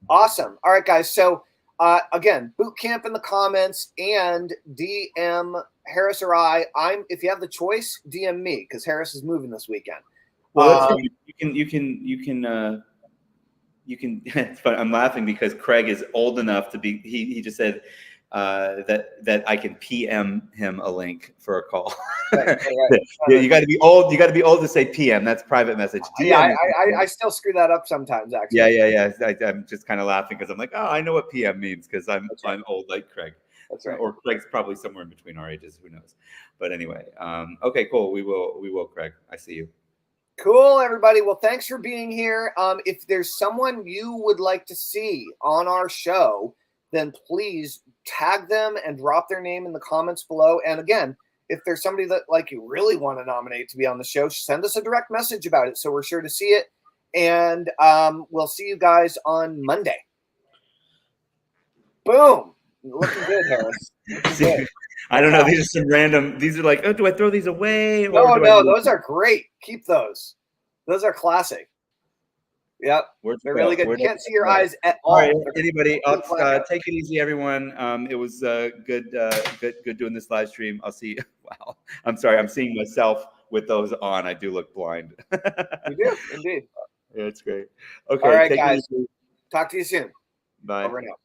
Awesome. All right, guys. So again, boot camp in the comments and DM Harris or I. If you have the choice, DM me because Harris is moving this weekend. Well, you can. It's fun. I'm laughing because Craig is old enough to be. He just said that I can PM him a link for a call. Right. Yeah, you got to be old. You got to be old to say PM. That's private message. DM yeah, I still screw that up sometimes. Actually. Yeah. I'm just kind of laughing because I'm like, oh, I know what PM means because I'm old like Craig. That's right. Or Craig's probably somewhere in between our ages. Who knows? But anyway, okay, cool. We will, Craig. I see you. Cool, everybody. Well, thanks for being here. If there's someone you would like to see on our show, then please tag them and drop their name in the comments below. And again, if there's somebody that you really want to nominate to be on the show, send us a direct message about it so we're sure to see it. And we'll see you guys on Monday. Boom. Looking good, Harris. Good. I don't know. These are some random. These are like, oh, do I throw these away? No, those are great. Keep those. Those are classic. Yep, they're really good. You can't see your eyes at all. Right, anybody else? Take it easy, everyone. It was good doing this live stream. I'll see you. Wow, I'm sorry. I'm seeing myself with those on. I do look blind. You do, indeed. Yeah, it's great. Okay, all right, guys. Talk to you soon. Bye. Over and out.